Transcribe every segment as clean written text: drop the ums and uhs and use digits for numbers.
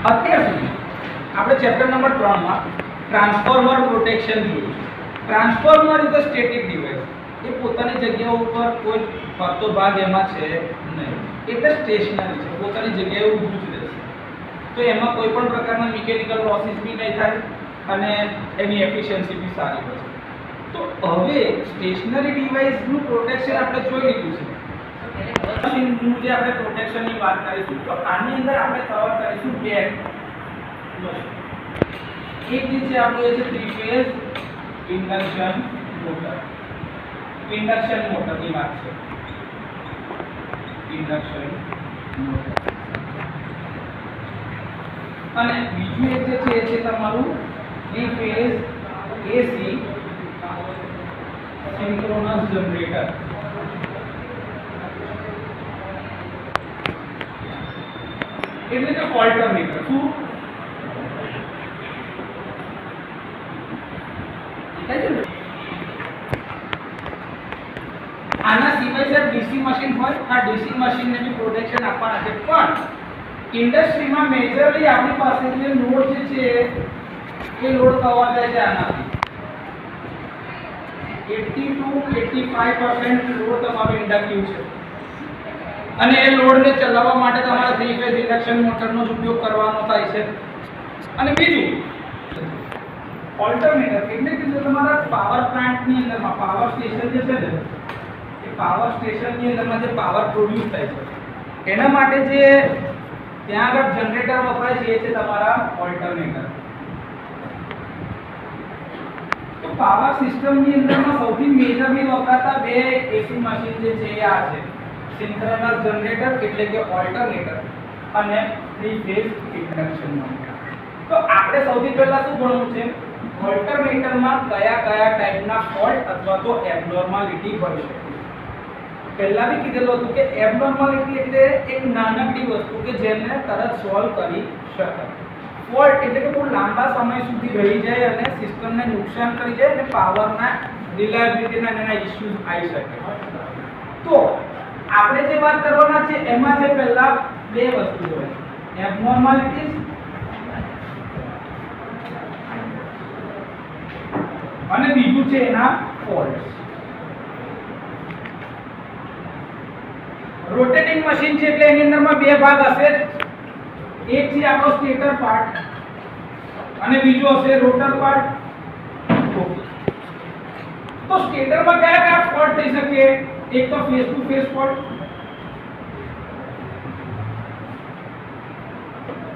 અત્યાર સુધી આપણે ચેપ્ટર નંબર 3 માં ટ્રાન્સફોર્મર પ્રોટેક્શન જોયું. Transformer is a static device. એ પોતાની જગ્યા ઉપર કોઈ ફરતો ભાગ એમાં છે નહીં, એટલે સ્ટેશનરી છે, પોતાની જગ્યાએ ઊભું જ રહેશે. તો એમાં કોઈ પણ પ્રકારના મિકેનિકલ લોસીસ બી નહીં થાય અને એની એફિશિયન્સી બી સારી હોય. તો હવે સ્ટેશનરી ડિવાઇસનું પ્રોટેક્શન આપણે જોઈ લીધું છે. મશીનનું જે આપણે પ્રોટેક્શનની વાત કરીશું તો આની અંદર આપણે કવર કરીશું બે મશીન. એક જે છે આપણું એ છે 3 ફેઝ ઇન્ડક્શન મોટર. ઇન્ડક્શન મોટરની વાત છે. Induction motor. અને બીજું એક જે છે એ છે તમારું 3 ફેઝ AC સિન્ક્રોનસ જનરેટર. એટલે કે ઓલ્ટરનેટર. શું આના સિવાય સર ડીસી મશીન હોય, આ ડીસી મશીનને બી પ્રોટેક્શન આપવાના છે. પણ ઇન્ડસ્ટ્રીમાં મેજરલી આપણી પાસે જે લોડ જે છે એ લોડ કવર થાય છે આનાથી. 80 to 85% લોડ તમારો ઇન્ડક્ટિવ છે અને એ લોડને ચલાવવા માટે તમારે 3 ફેઝ ઇન્ડક્શન મોટરનો ઉપયોગ કરવાનો થાય છે. અને બીજું ઓલ્ટરનેટર એટલે કે જો તમારા પાવર પ્લાન્ટની અંદરમાં પાવર સ્ટેશન જે છે ને એ પાવર સ્ટેશનની અંદરમાં જે પાવર પ્રોડ્યુસ થાય છે એના માટે જે ત્યાં આગળ જનરેટર વપરાય છે એ છે તમારા ઓલ્ટરનેટર. તો પાવર સિસ્ટમની અંદરમાં સૌથી મેજરલી વપરાતા બે એસી મશીન જે છે એ આ છે. સિન્ક્રોનસ જનરેટર એટલે કે ઓલ્ટરનેટર અને 3 ફેઝ ઇન્ડક્શન મોટર. તો આપણે સૌથી પહેલા શું ભણવું છે? ઓલ્ટરનેટરમાં કયા કયા ટાઈપના ફોલ્ટ અથવા તો એબનોર્માલિટી હોય છે. પહેલા બી કીધેલું હતું કે એબનોર્માલિટી એટલે એક નાનકડી વસ્તુ કે જેને તરત સોલ્વ કરી શકાય. ફોલ્ટ એટલે કે બહુ લાંબા સમય સુધી રહી જાય અને સિસ્ટમને નુકસાન કરી જાય અને પાવરના રિલાયબિલિટીના એના ઇશ્યુઝ આવી શકે. તો આપણે જે વાત કરવાના છે એમાં છે પહેલા બે વસ્તુ હોય, એબનોર્માલિટીઝ અને બીજું છે એના ફોલ્ટ્સ. રોટેટિંગ મશીન છે એટલે એની અંદરમાં બે ભાગ હશે. એક છે આપણો સ્ટેટર પાર્ટ અને બીજો હશે રોટર પાર્ટ. તો સ્ટેટરમાં કયા કયા ફોલ્ટ થઈ શકે? એક તો ફેસ ટુ ફેસ ફોલ્ટ.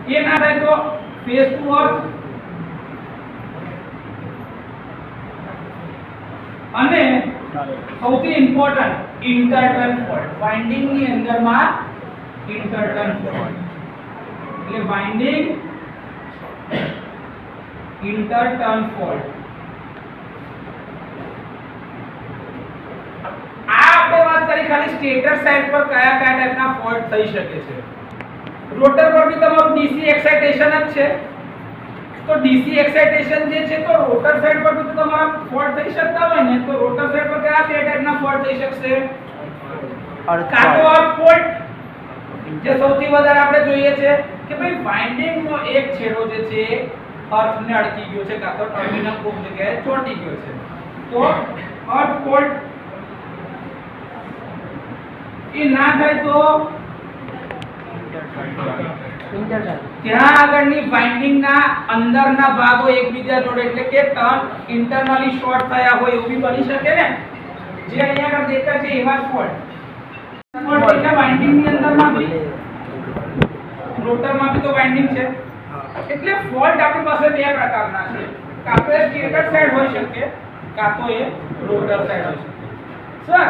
એ ના થાય તો ફેસ ટુ અર્થ અને સૌથી ઇમ્પોર્ટન્ટ ઇન્ટરટર્ન ફોલ્ટ. વાઇન્ડિંગ ની અંદરમાં ઇન્ટરટર્ન ફોલ્ટ એટલે વાઇન્ડિંગ ઇન્ટરટર્ન ફોલ્ટ. આપણે વાત કરી ખાલી સ્ટેટર સાઈડ પર કયા કયા ટાઈપના ફોલ્ટ થઈ શકે છે. રોટર પર બી તમારું ડીસી એક્સાઇટેશન જ છે. તો ડીસી એક્સાઇટેશન જે છે તો રોટર સાઈડ પર બી તો તમારા ફોલ્ટ થઈ શકતા હોય ને. તો રોટર સાઈડ પર કયા બે ટાઈપના ફોલ્ટ થઈ શકશે? કાં તો અર્થ ફોલ્ટ જે સૌથી વધારે આપણે જોઈએ છે કે ભાઈ વાઇન્ડિંગ નો એક છેડો જે છે અર્થને અડકી ગયો છે કાં તો ટર્મિનલ કોક જગ્યાએ ચોંટી ગયો છે. તો અર્થ ફોલ્ટ. એ ના થાય તો ત્યાં આગળની વાઇન્ડિંગ ના અંદરના ભાગો એકબીજા જોડે એટલે કે ટર્ન ઇન્ટરનલી શોર્ટ થયા હોય એવું બી બની શકે ને. જે અહીંયા આગળ દેખાય છે એવા ફોલ્ટ. ફોલ્ટ એટલે વાઇન્ડિંગ ની અંદરમાં બી રોટરમાં બી તો વાઇન્ડિંગ છે. એટલે ફોલ્ટ આપણી પાસે બે પ્રકારના છે. કાં તો એ સ્ટેટર સાઈડ હોઈ શકે કાં તો એ રોટર સાઈડ હોઈ શકે. સર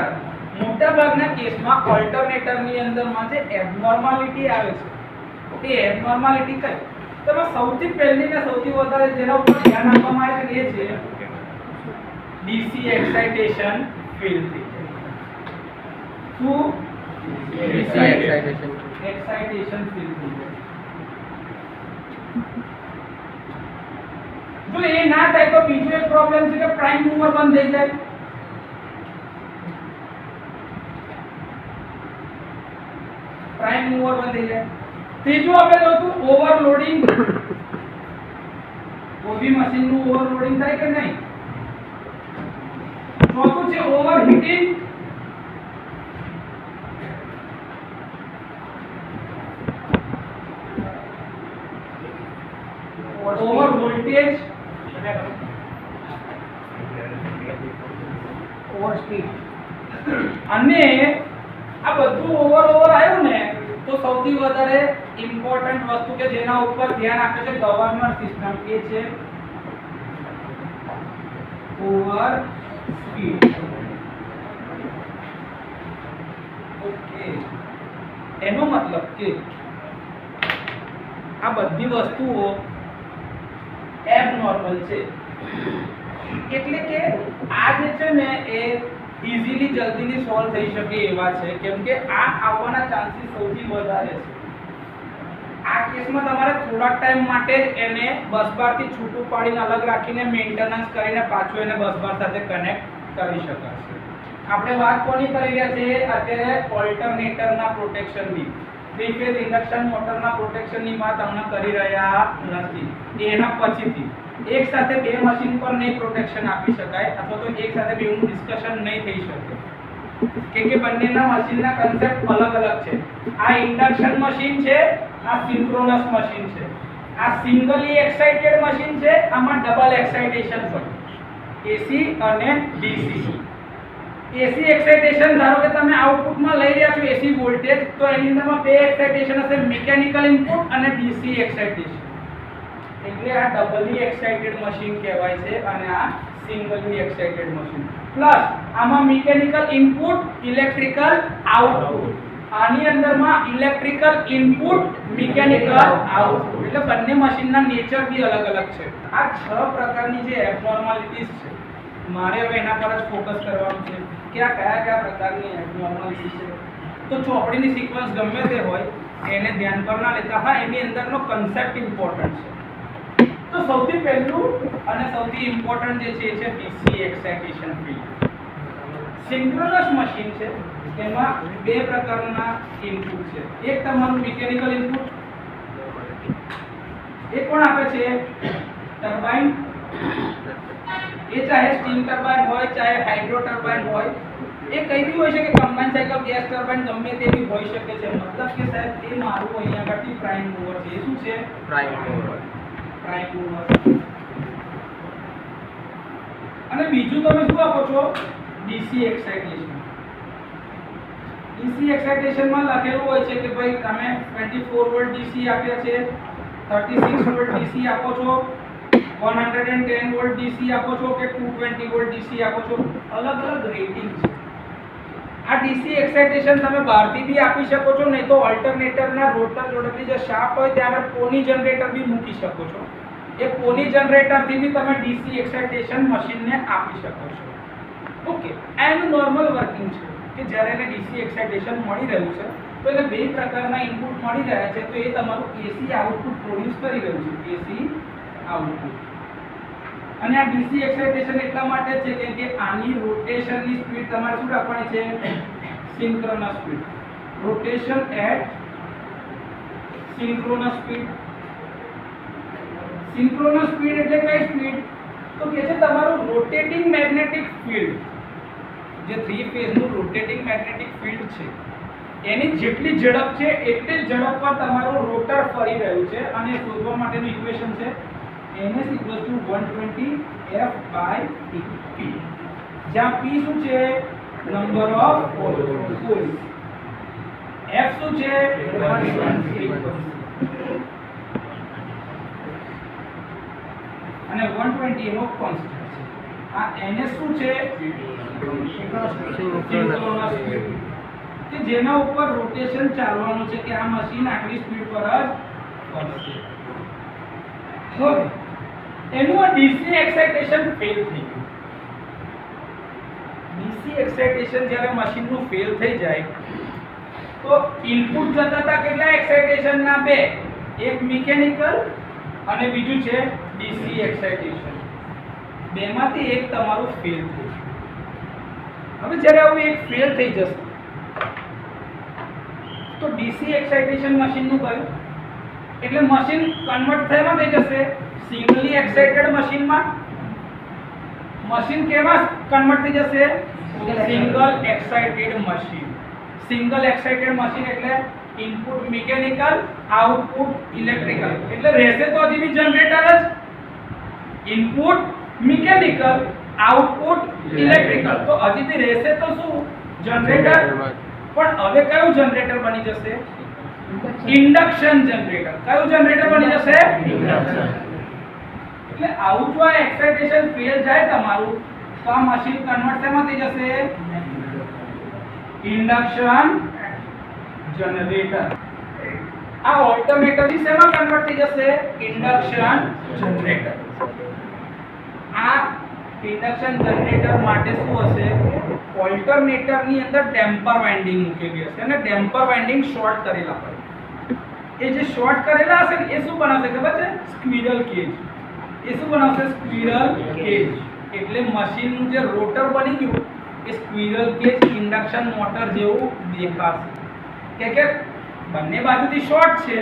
મોટાભાગના કેસમાં ઓલ્ટરનેટરની અંદરમાં જે એબનોર્માલિટી આવે છે એ એબનોર્માલિટી કઈ? તો સૌથી પહેલી ને સૌથી વધારે જેના ઉપર ધ્યાન આપવામાં આવે છે એ છે ડીસી એક્સાઇટેશન ફેલ થઈ જાય. શું? ડીસી એક્સાઇટેશન ફેલ થઈ જાય. જો એ ના થાય તો બીજો એક પ્રોબ્લેમ છે કે પ્રાઇમ મૂવર બંધ થઈ જાય. પ્રાઇમ મૂવર બંધ થઈ જાય ત્રીજું આપણે જોતું ઓવરલોડિંગ. કોઈ બી મશીનનું ઓવરલોડિંગ થાય કે નહીં. ચોથું છે overheating. Over voltage, over speed. અને આ બધું ઓવર આવ્યું ને તો સૌથી વધારે ઇમ્પોર્ટન્ટ વસ્તુ કે જેના ઉપર ધ્યાન આપે છે ગવર્નર સિસ્ટમ એ છે ઓવર સ્પીડ. ઓકે, એનો મતલબ કે આ બધી વસ્તુઓ એબનોર્મલ છે. એટલે કે આ જે છે ને એ ઇઝીલી જલ્દીથી સોલ્વ થઈ શકે એવા છે, કેમ કે આ આવવાના ચાન્સીસ સૌથી વધારે છે. આ કેસમાં તમારે થોડા ટાઈમ માટે જ એને બસ બારથી છૂટું પાડીને અલગ રાખીને મેન્ટેનન્સ કરીને પાછું એને બસ બાર સાથે કનેક્ટ કરી શકાશે. આપણે વાત કોની કરી રહ્યા છીએ અત્યારે? ઓલ્ટરનેટરના પ્રોટેક્શનની. થ્રી ફેઝ ઇન્ડક્શન મોટરના પ્રોટેક્શનની વાત હમણાં કરી રહ્યા નથી. એના પછીથી એક સાથે બે મશીન પર નહીં પ્રોટેક્શન આપી શકાય, અથવા તો એક સાથે બેનું ડિસ્કશન નહીં થઈ શકે, કેમ કે બંનેના મશીનના કન્સેપ્ટ અલગ અલગ છે. આ ઇન્ડક્શન મશીન છે, આ સિન્ક્રોનસ મશીન છે. આ સિંગલી એક્સાઇટેડ મશીન છે, આમાં ડબલ એક્સાઇટેશન હોય, એસી અને ડીસી. એસી એક્સાઇટેશન ધારો કે તમે આઉટપુટમાં લઈ રહ્યા છો એસી વોલ્ટેજ, તો એની અંદરમાં બે એક્સાઇટેશન હશે, મિકેનિકલ ઇનપુટ અને ડીસી એક્સાઇટેશન. એટલે આ ડબલી એક્સાઇટેડ મશીન કહેવાય છે અને આ સિંગલી એક્સાઇટેડ મશીન. પ્લસ આમાં મિકેનિકલ ઇનપુટ, ઇલેક્ટ્રિકલ આઉટપુટ. આની અંદરમાં ઇલેક્ટ્રિકલ ઇનપુટ, મિકેનિકલ આઉટપુટ. એટલે બંને મશીનના નેચર બી અલગ અલગ છે. આ 6 પ્રકારની જે એબનોર્માલિટીઝ છે, મારે હવે એના પર જ ફોકસ કરવાનું છે કે આ કયા પ્રકારની એબનોર્માલિટી છે. તો ચોપડીની સિક્વન્સ ગમે તે હોય એને ધ્યાન પર ના લેતા. હા, એની અંદરનો કન્સેપ્ટ ઇમ્પોર્ટન્ટ છે. તો સૌથી પહેલું અને સૌથી ઇમ્પોર્ટન્ટ જે છે એ છે DC excitation field. Synchronous machine છે, તેમાં બે પ્રકારના ઇનપુટ છે. એક તમારું મિકેનિકલ ઇનપુટ, એ કોણ આપે છે? ટર્બાઇન. એ ચાહે સ્ટીમ ટર્બાઇન હોય, ચાહે હાઇડ્રો ટર્બાઇન હોય, એ કઈ બી હોઈ શકે, કમ્બાઇન સાયકલ ગેસ ટર્બાઇન ગમે તે બી હોઈ શકે છે. મતલબ કે સાહેબ એ મારું અહીંયા આગળથી પ્રાઇમ મૂવર છે. એ શું છે? Prime mover. અને બીજું તમે શું આપો છો? DC excitation. ડીસી એક્સાઇટેશનમાં લખેલું હોય છે કે ભાઈ તમે 24 વોલ્ટ ડીસી આપ્યા છે, 36 વોલ્ટ ડીસી આપો છો, 110 વોલ્ટ ડીસી આપો છો કે 220 વોલ્ટ ડીસી આપો છો. અલગ અલગ રેટિંગ છે. આ ડીસી એક્સાઇટેશન તમે બહારથી બી આપી શકો છો, નહીં તો ઓલ્ટરનેટરના રોટર જોડેલી જે શાફ્ટ હોય ત્યાં આગળ પોની જનરેટર બી મૂકી શકો છો. એ પોની જનરેટરથી બી તમે ડીસી એક્સાઇટેશન મશીનને આપી શકો છો. ઓકે, એનું નોર્મલ વર્કિંગ છે કે જ્યારે એને ડીસી એક્સાઇટેશન મળી રહ્યું છે તો એને બે પ્રકારના ઇનપુટ મળી રહ્યા છે, તો એ તમારું એસી આઉટપુટ પ્રોડ્યુસ કરી રહ્યું છે, એસી આઉટપુટ. અને આ ડીસી એક્સાઇટેશન એટલા માટે છે કે આની રોટેશનની સ્પીડ તમારે શું રાખવાની છે? Synchronous speed. Rotation at synchronous speed. Synchronous speed એટલે કઈ સ્પીડ? તો કે છે તમારું રોટેટિંગ મેગ્નેટિક ફીલ્ડ, જે થ્રી ફેઝનું રોટેટિંગ મેગ્નેટિક ફીલ્ડ છે, એની જેટલી ઝડપ છે એટલી જ ઝડપ પર તમારું રોટર ફરી રહ્યું છે. અને શોધવા માટેનું ઇક્વેશન છે ns = 120 f/p, જ્યાં p શું છે? Number of poles. f શું છે? અને 120 એનો કોન્સ્ટન્ટ છે. આ ns શું છે? કે જેના ઉપર રોટેશન ચાલવાનું છે, કે આ મશીન આટલી સ્પીડ પર જ ફરશે. હવે એનું આ ડીસી એક્સાઇટેશન ફેલ થઈ ગયું. ડીસી એક્સાઇટેશન જ્યારે મશીનનું ફેલ થઈ જાય તો ઇનપુટ જતા હતા કેટલા એક્સાઇટેશનના? બે. એક મિકેનિકલ અને બીજું છે ડીસી એક્સાઇટેશન. બેમાંથી એક તમારું ફેલ થઈ ગયું. હવે જ્યારે આવું એક ફેલ થઈ જશે તો ડીસી એક્સાઇટેશન મશીનનું કયું? એટલે મશીન કન્વર્ટ થવામાં થઈ જશે સિંગલી એક્સાઇટેડ મશીનમાં. મશીન કેમાં કન્વર્ટ થઈ જશે? Single excited machine. Single excited machine એટલે ઇનપુટ મિકેનિકલ, આઉટપુટ ઇલેક્ટ્રિકલ. એટલે રહેશે તો હજી બી જનરેટર જ. Input mechanical, output electrical. તો હજી બી રહેશે તો શું? જનરેટર. પણ હવે કયું જનરેટર બની જશે? Induction generator. કયું જનરેટર બની જશે? ઇન્ડક્શન. એટલે આવું જો આ એક્સાઇટેશન ફેલ જાય તમારું તો આ મશીન કન્વર્ટ શેમાં થઈ જશે? Induction generator. આ ઓલ્ટરનેટર થી શેમાં કન્વર્ટ થઈ જશે? Induction generator. આ ઇન્ડક્શન જનરેટર માટે શું હશે? ઓલ્ટરનેટર ની અંદર ડેમ્પર વાઇન્ડિંગ મૂકેલી હશે અને ડેમ્પર વાઇન્ડિંગ શોર્ટ કરેલા હોય. એ જે શોર્ટ કરેલા હશે ને એ શું બનાવશે ખબર છે? Squirrel cage. એ શું બનાવશે? Squirrel cage. એટલે મશીનનું જે રોટર બની ગયું એ સ્ક્વિરલ કેજ ઇન્ડક્શન મોટર જેવું દેખાશે. કે બંને બાજુથી શોર્ટ છે,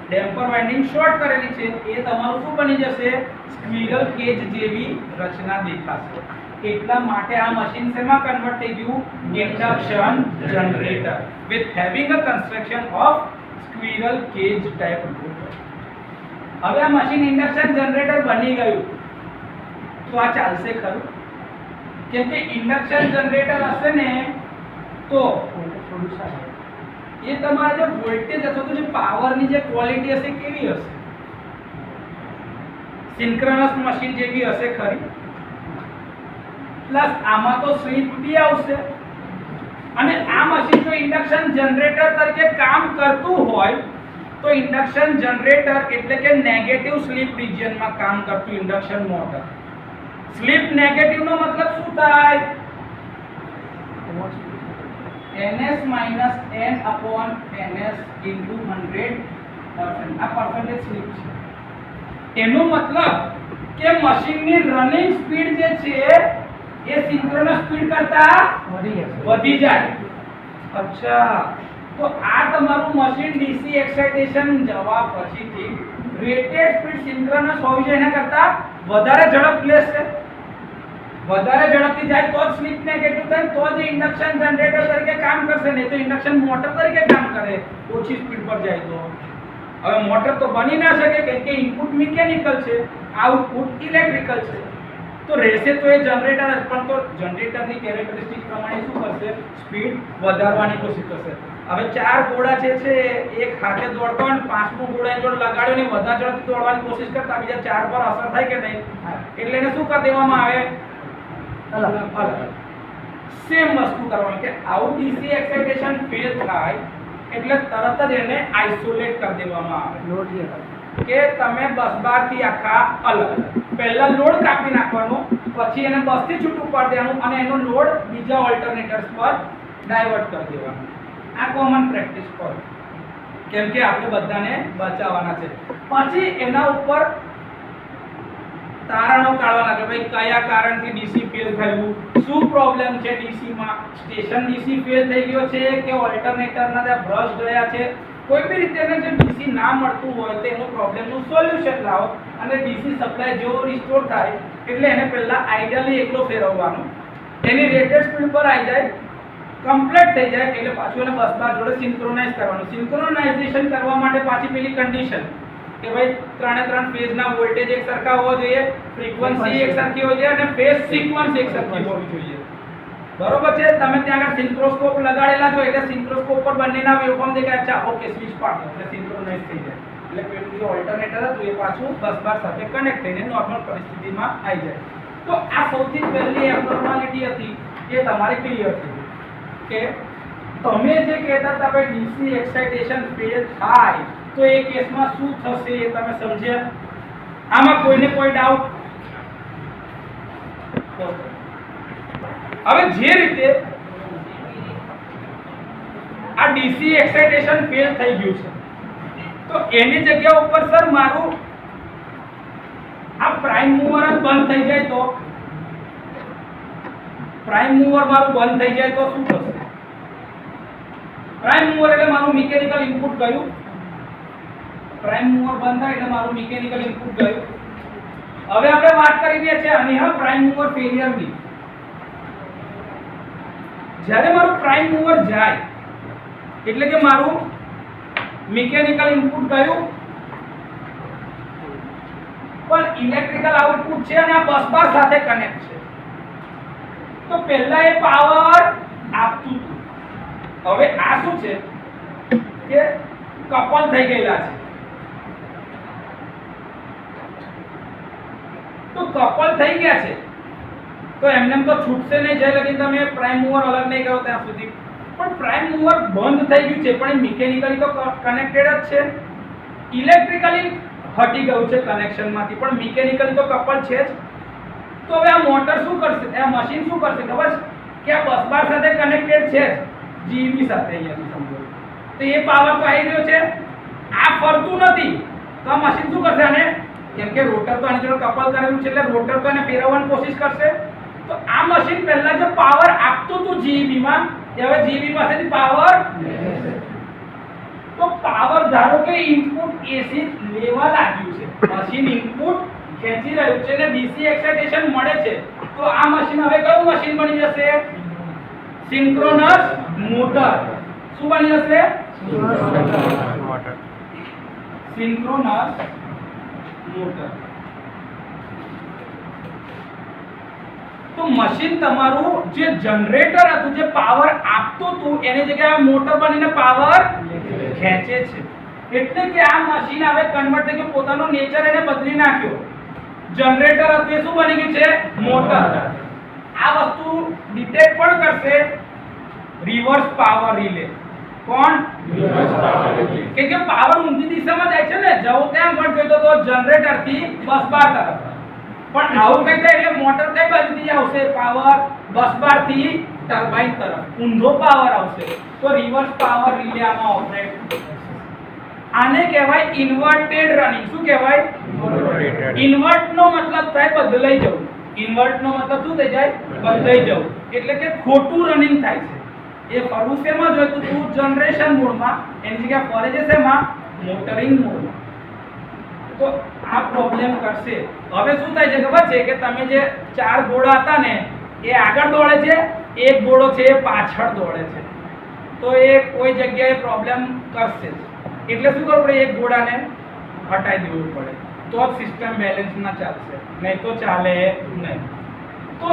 ડેમ્પર વાઇન્ડિંગ શોર્ટ કરેલી છે, એ તમારું શું બની જશે? સ્ક્વિરલ કેજ જેવી રચના દેખાશે. એટલા માટે આ મશીન શેમાં કન્વર્ટ થઈ ગયું? Induction generator with having a construction of squirrel cage type rotor. હવે આ મશીન ઇન્ડક્શન જનરેટર બની ગયું તો આ ચાલશે ખરું? કેમ કે ઇન્ડક્શન જનરેટર હશે ને તો એ તમારા જે વોલ્ટેજ અથવા તો જે પાવરની જે ક્વોલિટી હશે કેવી હશે? સિન્ક્રોનસ મશીન જેવી હશે ખરી? પ્લસ આમાં તો સ્લીપ બી આવશે. અને આ મશીન જો ઇન્ડક્શન જનરેટર તરીકે કામ કરતું હોય તો ઇન્ડક્શન જનરેટર એટલે કે નેગેટિવ સ્લીપ રિજિયનમાં કામ કરતું ઇન્ડક્શન મોટર. સ્લીપ નેગેટિવ નો મતલબ શું થાય? ns - n/ns into 100%. આ પરસેન્ટેજ સ્લીપ છે. એનો મતલબ કે મશીનની રનિંગ સ્પીડ જે છે એ સિન્ક્રોનસ સ્પીડ કરતા વધી જાય. અચ્છા, તો આ તમારું મશીન ડીસી એક્સાઇટેશન જવા પછીથી રેટેડ સ્પીડ સિન્ક્રોનસ હોવી જોઈએ એના કરતા વધારે ઝડપ લેશે. વધારે ઝડપથી જાય તો જ સ્લીપ નેગેટિવ થાય, તો જ ઇન્ડક્શન જનરેટર તરીકે કામ કરશે. નહીં તો ઇન્ડક્શન મોટર તરીકે કામ કરે ઓછી સ્પીડ પર જાય તો. હવે મોટર તો બની ના શકે કેમ કે ઇનપુટ મિકેનિકલ છે, આઉટપુટ ઇલેક્ટ્રિકલ છે. તો રહેશે તો એ જનરેટર જ, પણ તો જનરેટરની કેરેક્ટરિસ્ટિક પ્રમાણે શું કરશે? સ્પીડ વધારવાની કોશિશ કરશે. હવે ચાર ઘોડા છે એક હાથે દોડતો હોય ને પાંચમો ઘોડા જો લગાડ્યો ને વધારે ઝડપથી દોડવાની કોશિશ કરતા બીજા ચાર પર અસર થાય કે નહીં? એટલે એને શું કરી દેવામાં આવે? અલગ. સેમ વસ્તુ કરવાની કે આઉટ ડીસી એક્સાઇટેશન ફેલ થાય એટલે તરત જ એને આઇસોલેટ કરી દેવામાં આવે. કે તમે બસ બાર થી આખા અલગ. પહેલા લોડ કાપી નાખવાનો, પછી એને બસ થી છૂટું પાડી દેવાનું અને એનો લોડ બીજા ઓલ્ટરનેટર્સ પર ડાયવર્ટ કરી દેવાનો. આ કોમન પ્રેક્ટિસ કરો કેમ કે આપણે બધાને બચાવવાના છે. પછી એના ઉપર તારણો કાઢવાના કે ભાઈ કયા કારણથી ડીસી ફેલ થયું, શું પ્રોબ્લેમ છે ડીસી માં, સ્ટેશન ડીસી ફેલ થઈ ગયો છે કે ઓલ્ટરનેટરના જે બ્રશ ગયા છે. કોઈ બી રીતે એને જે ડીસી ના મળતું હોય તો એનો પ્રોબ્લેમનું સોલ્યુશન લાવો અને ડીસી સપ્લાય જેવો રિસ્ટોર થાય એટલે એને પહેલા આઈડિયલી એકલો ફેરવવાનો. એની રેટેડ સ્પીડ પર આવી જાય, કમ્પ્લીટ થઈ જાય એટલે પાછું એને બસ બાર જોડે સિન્ક્રોનાઇઝ કરવાનું. સિન્ક્રોનાઇઝેશન કરવા માટે પાછી પેલી કન્ડિશન કે ભાઈ ત્રણે ત્રણ ફેઝના વોલ્ટેજ એક સરખા હોવા જોઈએ, ફ્રીક્વન્સી એક સરખી હોવી જોઈએ અને ફેઝ સિક્વન્સ એક સરખી હોવી જોઈએ. બરોબર છે? તમે ત્યાં આગળ સિન્ક્રોસ્કોપ લગાડેલા છો એટલે સિન્ક્રોસ્કોપ પર બંનેના વેવફોર્મ દેખાય. અચ્છા, ઓકે, સ્વિચ પાડો એટલે સિન્ક્રોનાઇઝ થઈ જાય. એટલે પેલું જે ઓલ્ટરનેટર હતું એ પાછું બસ બાર સાથે કનેક્ટ થઈને નોર્મલ પરિસ્થિતિમાં આવી જાય. તો આ સૌથી પહેલી એબનોર્માલિટી હતી એ તમારી ક્લિયર થઈ કે તમે જે કહેતા હતા ભાઈ ડીસી એક્સાઇટેશન ફેલ થાય તો એ કેસમાં શું થશે એ તમે સમજ્યા? આમાં કોઈને કોઈ ડાઉટ? હવે જે રીતે આ ડીસી એક્સાઇટેશન ફેલ થઈ ગયું છે તો એની જગ્યા ઉપર સર મારું આ પ્રાઇમ મૂવર જ બંધ થઈ જાય તો પ્રાઇમ મૂવર મારું બંધ થઈ જાય તો શું થશે? પ્રાઇમ મૂવર એટલે મારું મિકેનિકલ ઇનપુટ કયું? પ્રાઇમ મૂવર બંધ થાય એટલે મારું મિકેનિકલ ઇનપુટ ગયું. હવે આપણે વાત કરી રહ્યા છીએ આની હા પ્રાઇમ મૂવર ફેલિયરની. જ્યારે મારું પ્રાઇમ મૂવર જાય એટલે કે મારું મિકેનિકલ ઇનપુટ ગયું પણ ઇલેક્ટ્રિકલ આઉટપુટ છે અને આ બસ બાર સાથે કનેક્ટ છે. તો પહેલા એ પાવર આપતું હતું. હવે આ શું છે કે કપલ થઈ ગયેલા છે. તો કપલ થઈ ગયા છે તો એમને તો છૂટશે નહીં જ્યાં લગી તમે પ્રાઇમ મૂવર અલગ નહીં કરો ત્યાં સુધી. પણ પ્રાઇમ મૂવર બંધ થઈ ગયું છે પણ મિકેનિકલી તો કનેક્ટેડ જ છે. ઇલેક્ટ્રિકલી હટી ગયું છે કનેક્શનમાંથી પણ મિકેનિકલી તો કપલ છે જ. તો હવે આ મોટર શું કરશે, આ મશીન શું કરશે ખબર છે કે આ બસ બાર સાથે કનેક્ટેડ છે જીબી સાથે. અહીંયાથી સમજો તો એ પાવર તો આવી રહ્યો છે, આ ફરતું નથી તો આ મશીન શું કરશે આને, કેમ કે રોટર તો આની જોડે કપલ કરેલું છે એટલે રોટર તો એને ફેરવવાની કોશિશ કરશે. તો આ મશીન પહેલા જે પાવર આપતું હતું જીબી માં એ હવે જીબી પાસેથી પાવર તો પાવર ધારો કે ઇનપુટ એસી લેવા લાગ્યું છે, મશીન ઇનપુટ ખેંચી રહ્યું છે ને ડીસી એક્સાઇટેશન મળે છે. તો આ મશીન હવે કયું મશીન બની જશે, સિન્ક્રોનસ મોટર. શું બની જશે, સિન્ક્રોનસ મોટર. તો મશીન તમારું જે જનરેટર હતું જે પાવર આપતું હતું એની જગ્યાએ મોટર બનીને પાવર ખેંચે છે. એટલે કે આ મશીન હવે કન્વર્ટ થઈ ગયું, પોતાનો નેચર એને બદલી નાખ્યો. જનરેટર હતું એ શું બની ગયું છે, મોટર. આ વસ્તુ ડિટેક્ટ પણ કરશે રિવર્સ પાવર રિલે. કોણ, રિવર્સ પાવર રિલે. કે પાવર ઊંધી દિશામાં જાય છે ને, જવો ત્યાં આગળ જોઈતો તો જનરેટર થી બસ બાર તરફ. પણ આવું કઈ થાય એટલે મોટર કઈ બાજુથી આવશે, પાવર બસ બાર થી ટર્બાઇન તરફ ઊંધો પાવર આવશે. તો રિવર્સ પાવર રિલે આમાં ઓપરેટ. આને કહેવાય ઇન્વર્ટેડ રનિંગ. શું કહેવાય, ઇન્વર્ટ નો મતલબ થાય બદલાઈ જવું. ઇન્વર્ટ નો મતલબ શું થઈ જાય, બદલાઈ જવું. એટલે કે ખોટું રનિંગ થાય છે. એ ફરવું શેમાં જોઈતું હતું, જનરેશન મોડમાં, એની જગ્યાએ ફરે છે શેમાં, મોટરિંગ મોડમાં. તો આ પ્રોબ્લેમ કરશે. હવે શું થાય છે ખબર છે કે તમે જે ચાર ઘોડા હતા ને એ આગળ દોડે છે, એક ઘોડો છે એ પાછળ દોડે છે. તો એ કોઈ જગ્યાએ પ્રોબ્લેમ કરશે. એટલે શું કરવું પડે, એક ઘોડાને હટાવી દેવું પડે તો સિસ્ટમ બેલેન્સ ના ચાલશે, નહીં તો ચાલે નહીં. તો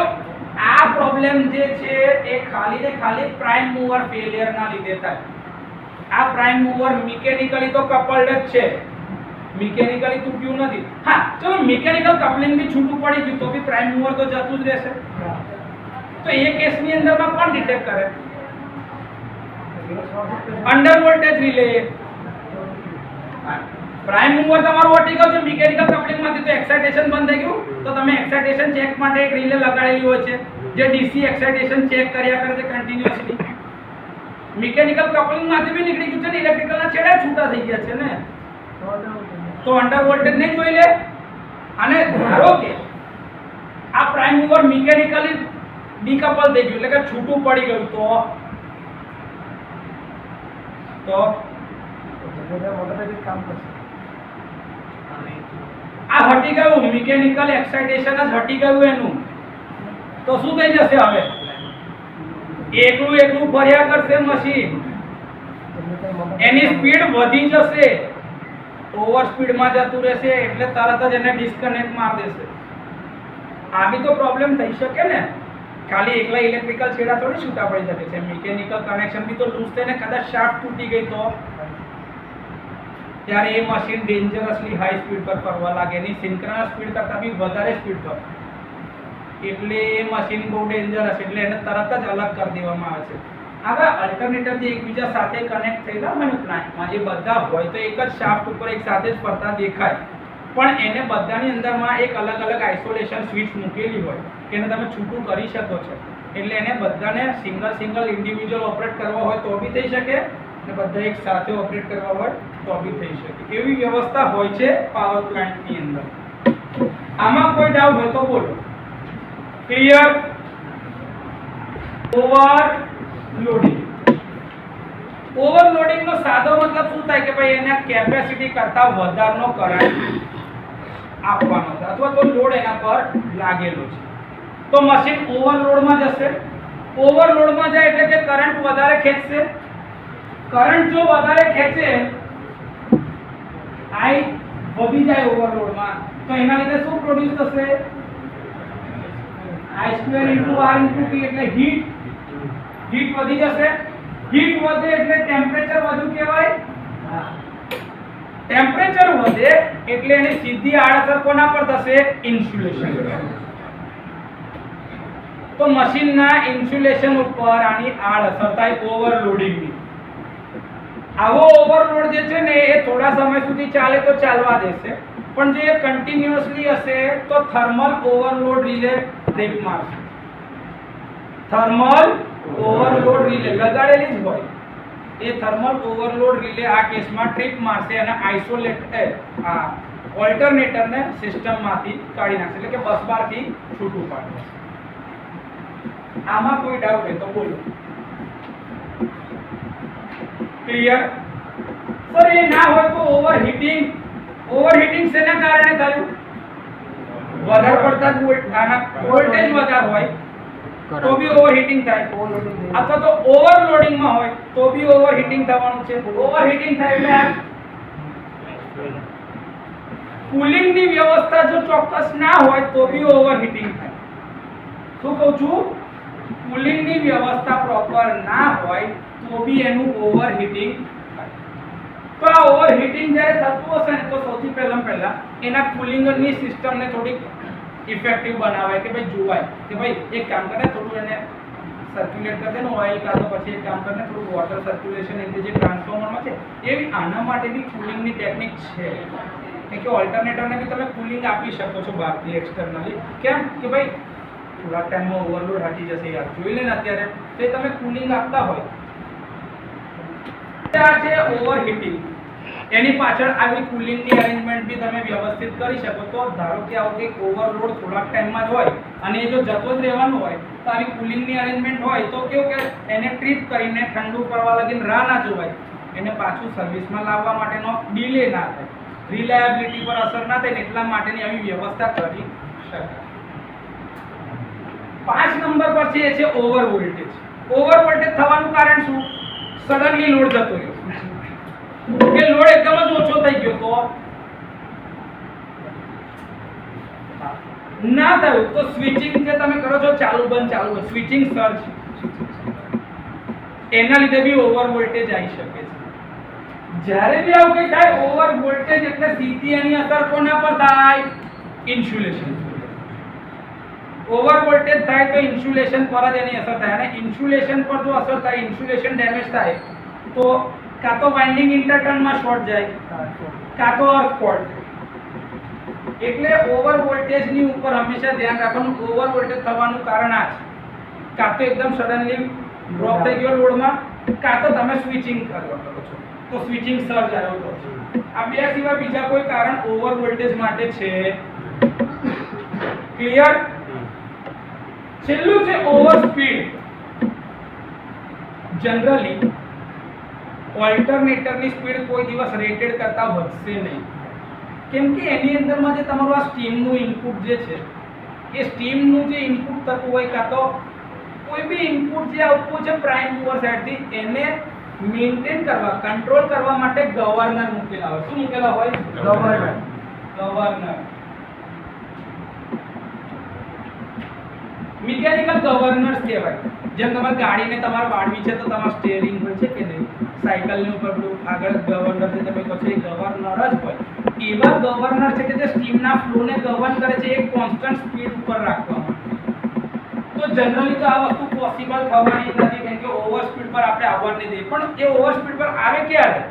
આ પ્રોબ્લેમ જે છે એ ખાલી ને ખાલી પ્રાઇમ મૂવર ફેલિયર ના લીધે થાય. આ પ્રાઇમ મૂવર મિકેનિકલી તો કપલ્ડ જ છે, મિકેનિકલી તૂટ્યું નથી. હા ચલો મિકેનિકલ કપલિંગ થી છૂટું પડી ગયું તો બી પ્રાઇમ મૂવર તો જતું જ રહેશે. તો એ કેસની અંદરમાં કોણ ડિટેક્ટ કરે, under voltage relay. Prime mover તમારું હટી ગયું છે મિકેનિકલ કપલિંગ માંથી, તો એક્સાઇટેશન બંધ થઈ ગયું. તો તમે એક્સાઇટેશન ચેક માટે એક રિલે લગાડેલી હોય છે જે ડીસી એક્સાઇટેશન ચેક કર્યા કરે છે કન્ટિન્યુઅસલી. મિકેનિકલ કપલિંગ માંથી બી નીકળી ગયું છે ને, ઇલેક્ટ્રિકલ ના છેડા છૂટા થઈ ગયા છે ને, તો અંડર વોલ્ટેજ નહીં જોઈ લે. અને ધારો કે આ પ્રાઇમ મૂવર મિકેનિકલી ડીકપલ થઈ ગયું એટલે કે છૂટું પડી ગયું તો આ હટી ગયું, મિકેનિકલ એક્સાઇટેશન જ હટી ગયું એનું. તો શું થઈ જશે, હવે એકલું ફર્યા કરશે મશીન, એની સ્પીડ વધી જશે, ઓવર સ્પીડમાં જતું રહેશે એટલે તરત જ એને ડિસ્કનેક્ટ માર દેશે. આ બી તો પ્રોબ્લેમ થઈ શકે ને, ખાલી એકલા ઇલેક્ટ્રિકલ છેડા થોડી છૂટા પડી શકે છે. મિકેનિકલ કનેક્શન બી તો લૂઝ થઈને કદાચ શાફ્ટ તૂટી ગઈ તો ત્યારે એ મશીન ડેન્જરસલી હાઈ સ્પીડ પર ફરવા લાગે, એની સિન્ક્રનસ સ્પીડ કરતાં બી વધારે સ્પીડ પર. એટલે એ મશીન બહુ ડેન્જરસ, એટલે એને તરત જ અલગ કરી દેવામાં આવે છે. હવે અલ્ટરનેટર જે એકબીજા સાથે કનેક્ટ થયેલા હોય ને પ્લાન્ટમાં, એ બધા હોય તો એક જ શાફ્ટ ઉપર એક સાથે જ ફરતા દેખાય, પણ એને બધાની અંદરમાં એક અલગ અલગ આઇસોલેશન સ્વિચ મૂકેલી હોય કે એને તમે છૂટું કરી શકો છો. એટલે એને બધાને સિંગલ ઇન્ડિવિજ્યુઅલ ઓપરેટ કરવા હોય તો બી થઈ શકે અને બધા એક સાથે ઓપરેટ કરવા હોય તો બી થઈ શકે. એવી વ્યવસ્થા હોય છે પાવર પ્લાન્ટની અંદર. આમાં કોઈ ડાઉટ હોય તો બોલો. ક્લિયર? Over loading. ઓવરલોડિંગ નો સાદો મતલબ શું થાય કે ભાઈ એના કેપેસિટી કરતા વધારનો કરંટ આપવાનો છે અથવા તો લોડ એના પર લાગેલો છે તો મશીન ઓવરલોડમાં જશે ઓવરલોડમાં જાય એટલે કે કરંટ વધારે ખેંચશે કરંટ જો વધારે ખેંચે I વધી જાય ઓવરલોડમાં તો એના લીધે શું પ્રોડ્યુસ થશે I2 * R * T એટલે હીટ વધી જશે હીટ વધે એટલે ટેમ્પરેચર વધુ કહેવાય ટેમ્પરેચર વધે એટલે એની સીધી આડઅસર કોના પર થશે ઇન્સ્યુલેશન તો મશીનના ઇન્સ્યુલેશન ઉપર આની આડઅસર થાય ઓવરલોડિંગની આવો ઓવરલોડ જે છે ને એ થોડા સમય સુધી ચાલે તો ચાલવા દેશે પણ જે કન્ટિન્યુઅસલી હશે તો થર્મલ ઓવરલોડ રિલે ટ્રિપ મારશે થર્મલ ઓવરલોડ રિલે લગાડેલી જ હોય એ થર્મલ ઓવરલોડ રિલે આ કેસમાં ટ્રિપ મારશે અને આ ઓલ્ટરનેટરને સિસ્ટમમાંથી કાઢી નાખશે એટલે કે બસ બારથી છૂટું પાડશે આમાં કોઈ ડાઉટ હોય તો બોલો ક્લિયર સર એ ના હોય તો ઓવરહીટિંગ શેના કારણે થયું વધારે પડતા વોલ્ટેજ વધારે હોય તો બી ઓવરહીટિંગ થાય અથવા તો ઓવરલોડિંગ માં હોય તો બી ઓવરહીટિંગ થવાનું છે ઓવરહીટિંગ થાય એટલે કુલિંગ ની વ્યવસ્થા જો ચોક્કસ ના હોય તો બી ઓવરહીટિંગ થાય શું કહું છું કુલિંગ ની વ્યવસ્થા પ્રોપર ના હોય તો બી એનું ઓવરહીટિંગ થાય તો આ ઓવરહીટિંગ જ્યારે થતું હશે ને તો સૌથી પહેલા એના કુલિંગ ની સિસ્ટમ ને થોડી ઇફેક્ટિવ બનાવાય કે ભાઈ જોવાય કે ભાઈ એક કામ કરે થોડું એને સર્ક્યુલેટ કરી દે ને ઓઇલ કાઢો પછી એક કામ કરે થોડું વોટર સર્ક્યુલેશન એટલે જે ટ્રાન્સફોર્મરમાં છે એવી આના માટે બી કુલિંગની ટેકનિક છે કે ઓલ્ટરનેટરને બી તમે કુલિંગ આપી શકો છો બહારથી એક્સટર્નલી કેમ કે ભાઈ થોડા ટાઈમમાં ઓવરલોડ હટી જશે યાર જોઈ લે ને અત્યારે તો તમે કુલિંગ આપતા હોય આ છે ઓવરહીટિંગ એની પાછળ આવી કુલિંગની અરેન્જમેન્ટ બી તમે વ્યવસ્થિત કરી શકો તો ધારો કે આવો કે ઓવરલોડ થોડા ટાઈમમાં જ હોય અને એ જો જતો જ રહેવાનું હોય તો આવી કુલિંગની અરેન્જમેન્ટ હોય તો કેવું કે એને ટ્રીપ કરીને ઠંડુ કરવા લગીને રાહ ના જોવાય એને પાછું સર્વિસમાં લાવવા માટેનો ડિલે ના થાય રિલાયબિલિટી પર અસર ના થાય એટલા માટેની આવી વ્યવસ્થા કરી શકાય 5 નંબર પર છે એ છે ઓવર વોલ્ટેજ થવાનું કારણ શું સડનલી લોડ જતો રહ્યો કે લોડ એકદમ જ ઓછો થઈ ગયો તો ના થયું તો સ્વિચિંગ જે તમે કરો છો ચાલુ બંધ સ્વિચિંગ સર્જ એના લીધે બી ઓવર વોલ્ટેજ આવી શકે છે જ્યારે બી આવું કંઈ થાય ઓવર વોલ્ટેજ એટલે સીધી એની અસર કોના પર થાય ઇન્સ્યુલેશન ઓવર વોલ્ટેજ થાય તો ઇન્સ્યુલેશન પર જ એની અસર થાય અને ઇન્સ્યુલેશન પર જો અસર થાય ઇન્સ્યુલેશન ડેમેજ થાય તો કાં તો વાઇન્ડિંગ ઇન્ટરટર્નમાં શોર્ટ જાય કાં તો અર્થ ફોલ્ટ એટલે ઓવર વોલ્ટેજની ઉપર હંમેશા ધ્યાન રાખવાનું ઓવર વોલ્ટેજ થવાનું કારણ આ છે કાં તો એકદમ સડનલી ડ્રોપ થઈ ગયો લોડમાં કાં તો તમે સ્વિચિંગ કરો છો તો સ્વિચિંગ સર્જ આવ્યો તો આ બે સિવાય બીજા કોઈ કારણ ઓવર વોલ્ટેજ માટે છે ક્લિયર છેલ્લું છે ઓવર સ્પીડ જનરલી ઓલ્ટરનેટરની સ્પીડ કોઈ દિવસ રેટેડ કરતા વધશે નહીં કેમ કે એની અંદરમાં જે તમારું આ સ્ટીમનું ઇનપુટ જે છે એ સ્ટીમનું જે ઇનપુટ થતું હોય કાં તો કોઈ બી ઇનપુટ જે આવતું છે પ્રાઇમ મૂવર સાઈડથી એને મેન્ટેન કરવા કંટ્રોલ કરવા માટે ગવર્નર મૂકેલા હોય શું મૂકેલા હોય ગવર્નર મિકેનિકલ ગવર્નર્સ કહેવાય જેમ તમારી ગાડીને તમારે વાળવી છે તો તમારું સ્ટીયરિંગ હોય છે કે નહીં સાયકલની ઉપર પેલું આગળ ગવર્નર જે તમે કહો છો એ ગવર્નર જ હોય એવા ગવર્નર છે કે જે સ્ટીમના ફ્લોને ગવર્ન કરે છે એક કોન્સ્ટન્ટ સ્પીડ ઉપર રાખવા માટે તો જનરલી તો આ વસ્તુ પોસિબલ થવાની નથી કેમ કે ઓવર સ્પીડ પર આપણે આવવા નહીં દઈએ પણ એ ઓવર સ્પીડ પર આવે ક્યારે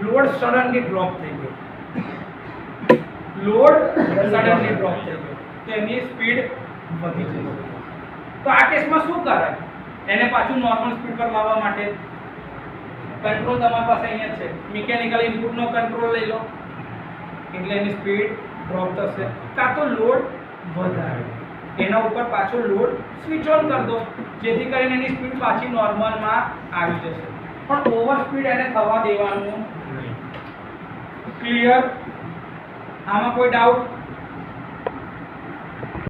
લોડ સડનલી ડ્રોપ થઈ ગયો તો એની સ્પીડ વધી જશે તો આ કેસમાં શું કરાય એને પાછું નોર્મલ સ્પીડ પર લાવવા માટે કંટ્રોલ તમારી પાસે અહીંયા છે મિકેનિકલ ઇનપુટનો કંટ્રોલ લઈ લો એટલે એની સ્પીડ ડ્રોપ થશે કાં તો લોડ વધારે એના ઉપર પાછો લોડ સ્વિચ ઓન કરી દો, જેથી કરીને એની સ્પીડ પાછી નોર્મલમાં આવી જશે. પણ ઓવર સ્પીડ એને થવા દેવાનું નહીં. ક્લિયર? આમાં કોઈ ડાઉટ?